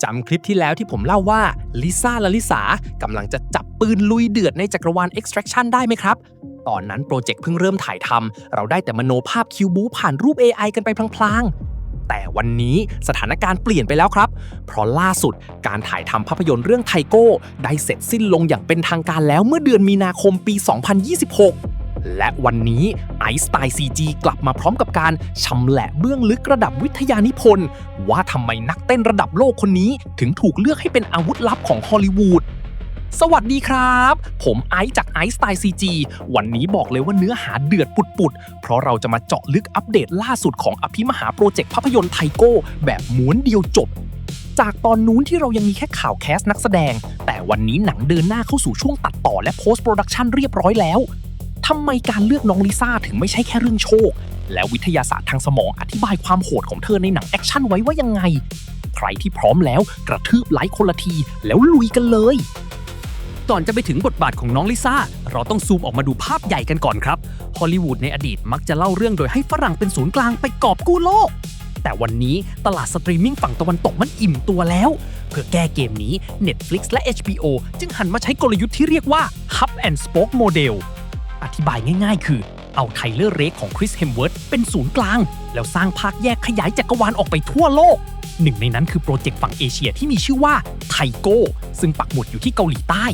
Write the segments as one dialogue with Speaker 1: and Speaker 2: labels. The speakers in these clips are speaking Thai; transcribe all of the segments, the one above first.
Speaker 1: จำคลิปที่แล้วที่ผมเล่าว่าลิซ่าและลิสากำลังจะจับปืนลุยเดือดในจักรวาล Extraction ได้ไหมครับตอนนั้นโปรเจกต์เพิ่งเริ่มถ่ายทำเราได้แต่มโนภาพคิวบูผ่านรูป AI กันไปพลางๆแต่วันนี้สถานการณ์เปลี่ยนไปแล้วครับเพราะล่าสุดการถ่ายทำภาพยนตร์เรื่องไทโก้ได้เสร็จสิ้นลงอย่างเป็นทางการแล้วเมื่อเดือนมีนาคมปี 2026 และวันนี้ไอซ์สไตล์ CG กลับมาพร้อมกับการชำแหละเบื้องลึกระดับวิทยานิพนธ์ว่าทำไมนักเต้นระดับโลกคนนี้ถึงถูกเลือกให้เป็นอาวุธลับของฮอลลีวูดสวัสดีครับผมไอซ์จากไอซ์สไตล์ CG วันนี้บอกเลยว่าเนื้อหาเดือดปุดๆเพราะเราจะมาเจาะลึกอัปเดตล่าสุดของอภิมหาโปรเจกต์ภาพยนตร์ไทโก้แบบม้วนเดียวจบจากตอนนู้นที่เรายังมีแค่ข่าวแคสนักแสดงแต่วันนี้หนังเดินหน้าเข้าสู่ช่วงตัดต่อและ post production เรียบร้อยแล้วทำไมการเลือกน้องลิซ่าถึงไม่ใช่แค่เรื่องโชคแล้ววิทยาศาสตร์ทางสมองอธิบายความโหดของเธอในหนังแอคชั่นไว้ว่ายังไงใครที่พร้อมแล้วกระทืบไลค์คนละทีแล้วลุยกันเลยก่อนจะไปถึงบทบาทของน้องลิซ่าเราต้องซูมออกมาดูภาพใหญ่กันก่อนครับฮอลลีวูดในอดีตมักจะเล่าเรื่องโดยให้ฝรั่งเป็นศูนย์กลางไปกอบกู้โลกแต่วันนี้ตลาดสตรีมมิ่งฝั่งตะวันตกมันอิ่มตัวแล้วเพื่อแก้เกมนี้ Netflix และ HBO จึงหันมาใช้กลยุทธ์ที่เรียกว่า Hub and Spoke Model อธิบายง่ายๆคือเอาไทเลอร์เรคของคริสเฮมเวิร์ธเป็นศูนย์กลางแล้วสร้างภาคแยกขยายจักรวาลออกไปทั่วโลกหนึ่งในนั้นคือโปรเจกต์ฝั่งเอเชียที่มีชื่อว่าไทโก้ซึ่งปักหมุดอยู่ที่เกาหลีใต้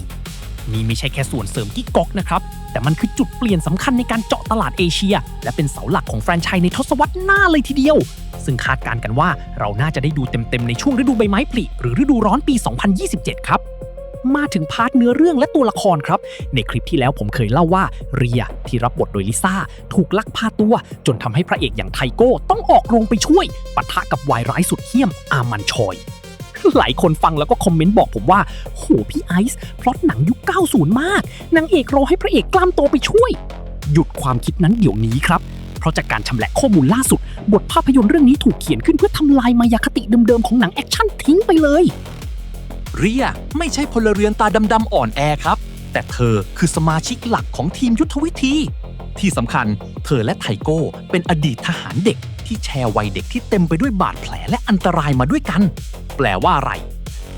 Speaker 1: นี่ไม่ใช่แค่ส่วนเสริมกิ๊กก๊อกนะครับแต่มันคือจุดเปลี่ยนสำคัญในการเจาะตลาดเอเชียและเป็นเสาหลักของแฟรนไชส์ในทศวรรษหน้าเลยทีเดียวซึ่งคาดการณ์กันว่าเราน่าจะได้ดูเต็มๆในช่วงฤดูใบไม้ผลิหรือฤดูร้อนปี 2027 ครับมาถึงพาร์ทเนื้อเรื่องและตัวละครครับในคลิปที่แล้วผมเคยเล่าว่าเรียที่รับบทโดยลิซ่าถูกลักพาตัวจนทำให้พระเอกอย่างไทโก้ต้องออกโรงไปช่วยปะทะกับวายร้ายสุดเหี้ยมอามันชอยหลายคนฟังแล้วก็คอมเมนต์บอกผมว่าโหพี่ไอซ์พล็อตหนังยุค 90 มากนางเอกรอให้พระเอกกล้ามโตไปช่วยหยุดความคิดนั้นเดี๋ยวนี้ครับเพราะจากการชำแหละข้อมูลล่าสุดบทภาพยนตร์เรื่องนี้ถูกเขียนขึ้นเพื่อทำลายมายาคติเดิมๆของหนังแอคชั่นทิ้งไปเลยเรียไม่ใช่พลเรือนตาดำๆอ่อนแอครับแต่เธอคือสมาชิกหลักของทีมยุทธวิธีที่สำคัญเธอและไทโก้เป็นอดีตทหารเด็กที่แชร์วัยเด็กที่เต็มไปด้วยบาดแผลและอันตรายมาด้วยกันแปลว่าอะไร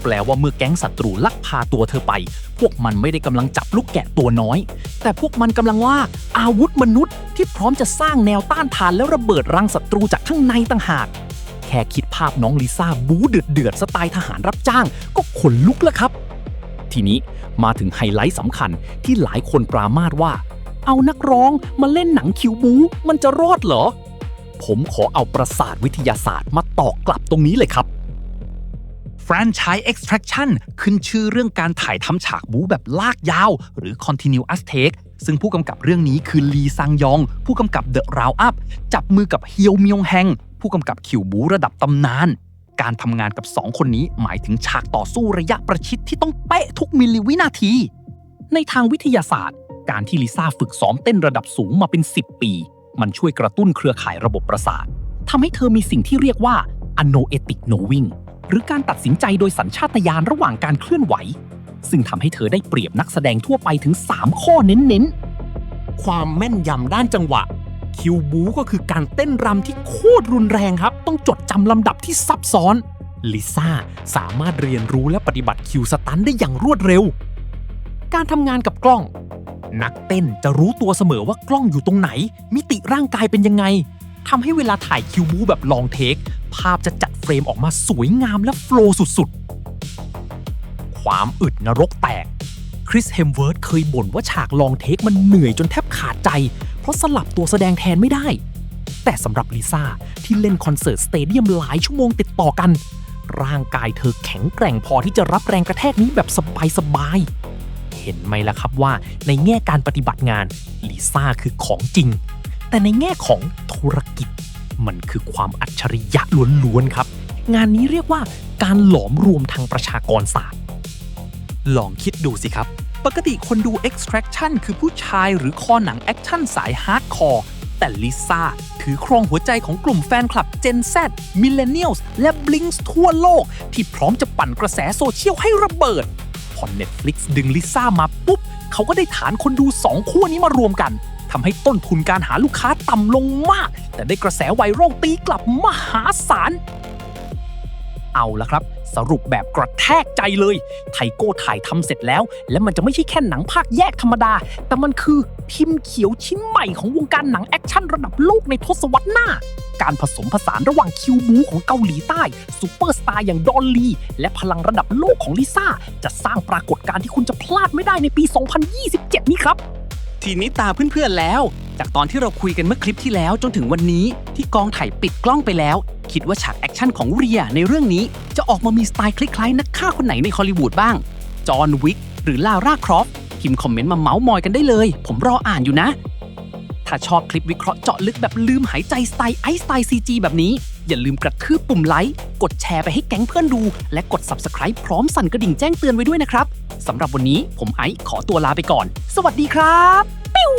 Speaker 1: แปลว่าเมื่อแก๊งศัตรูลักพาตัวเธอไปพวกมันไม่ได้กำลังจับลูกแกะตัวน้อยแต่พวกมันกำลังลากอาวุธมนุษย์ที่พร้อมจะสร้างแนวต้านทานแล้วระเบิดรังศัตรูจากข้างในต่างหากแค่คิดภาพน้องลิซ่าบู๊เดือดสไตล์ทหารรับจ้างก็ขนลุกแล้วครับทีนี้มาถึงไฮไลท์สำคัญที่หลายคนปรามาสว่าเอานักร้องมาเล่นหนังคิวบู๊มันจะรอดเหรอผมขอเอาประสาทวิทยาศาสตร์มาตอกกลับตรงนี้เลยครับแฟรนไชส์ Extraction ขึ้นชื่อเรื่องการถ่ายทำฉากบู๊แบบลากยาวหรือ Continuous Take ซึ่งผู้กำกับเรื่องนี้คือลีซังยองผู้กำกับ The Roundup จับมือกับเฮียวมยงแฮงผู้กำกับคิวบู๊ระดับตำนานการทำงานกับ2คนนี้หมายถึงฉากต่อสู้ระยะประชิดที่ต้องเป๊ะทุกมิลลิวินาทีในทางวิทยาศาสตร์การที่ลิซ่าฝึกซ้อมเต้นระดับสูงมาเป็น10 ปีมันช่วยกระตุ้นเครือข่ายระบบประสาททำให้เธอมีสิ่งที่เรียกว่า Anoetic Knowing หรือการตัดสินใจโดยสัญชาตญาณระหว่างการเคลื่อนไหวซึ่งทำให้เธอได้เปรียบนักแสดงทั่วไปถึง3ข้อเน้นๆความแม่นยำด้านจังหวะคิวบูก็คือการเต้นรำที่โคตรรุนแรงครับต้องจดจำลำดับที่ซับซ้อนลิซ่าสามารถเรียนรู้และปฏิบัติคิวสตันได้อย่างรวดเร็วการทำงานกับกล้องนักเต้นจะรู้ตัวเสมอว่ากล้องอยู่ตรงไหนมิติร่างกายเป็นยังไงทำให้เวลาถ่ายคิวบูแบบลองเทคภาพจะจัดเฟรมออกมาสวยงามและโฟลว์สุดๆความอึดนรกแตกคริสเฮมเวิร์ธเคยบ่นว่าฉากลองเทคมันเหนื่อยจนแทบขาดใจเพราะสลับตัวแสดงแทนไม่ได้แต่สำหรับลิซ่าที่เล่นคอนเสิร์ตสเตเดียมหลายชั่วโมงติดต่อกันร่างกายเธอแข็งแกร่งพอที่จะรับแรงกระแทกนี้แบบสบายๆเห็นไหมล่ะครับว่าในแง่การปฏิบัติงานลิซ่าคือของจริงแต่ในแง่ของธุรกิจมันคือความอัจฉริยะล้วนๆครับงานนี้เรียกว่าการหลอมรวมทางประชากรศาสตร์ลองคิดดูสิครับปกติคนดู Extraction คือผู้ชายหรือคอหนังแอคชั่นสายฮาร์ดคอร์แต่ลิซ่าถือครองหัวใจของกลุ่มแฟนคลับ Gen Z Millennials และ Blinks ทั่วโลกที่พร้อมจะปั่นกระแสโซเชียลให้ระเบิดพอ Netflix ดึงลิซ่ามาปุ๊บเขาก็ได้ฐานคนดู2ขั้วนี้มารวมกันทำให้ต้นทุนการหาลูกค้าต่ำลงมากแต่ได้กระแสไวรัลตีกลับมหาศาลเอาละครับ สรุปแบบกระแทกใจเลยไทโก้ถ่ายทำเสร็จแล้ว และมันจะไม่ใช่แค่หนังภาคแยกธรรมดา แต่มันคือพิมพ์เขียวชิ้นใหม่ของวงการหนังแอคชั่นระดับโลกในทศวรรษหน้า การผสมผสานระหว่างคิวบูของเกาหลีใต้ซูเปอร์สตาร์อย่างดอลลีและพลังระดับโลกของลิซ่าจะสร้างปรากฏการณ์ที่คุณจะพลาดไม่ได้ในปี 2027 นี้ครับ
Speaker 2: ทีนี้ตาเพื่อนๆแล้ว จากตอนที่เราคุยกันเมื่อคลิปที่แล้วจนถึงวันนี้ที่กองถ่ายปิดกล้องไปแล้ว คิดว่าฉากแอคชั่นของเรียในเรื่องนี้จะออกมามีสไตล์คล้ายๆนักฆ่าคนไหนในฮอลลีวูดบ้าง จอห์นวิกหรือลาร่าครอฟต์พิมพ์คอมเมนต์มาเมาส์มอยกันได้เลยผมรออ่านอยู่นะ ถ้าชอบคลิปวิเคราะห์เจาะลึกแบบลืมหายใจสไตล์ไอซ์สไตล์ CG แบบนี้อย่าลืมกระทืบปุ่มไลค์กดแชร์ไปให้แก๊งเพื่อนดูและกด Subscribe พร้อมสั่นกระดิ่งแจ้งเตือนไว้ด้วยนะครับสำหรับวันนี้ผมไอซ์ขอตัวลาไปก่อนสวัสดีครับปิ้ว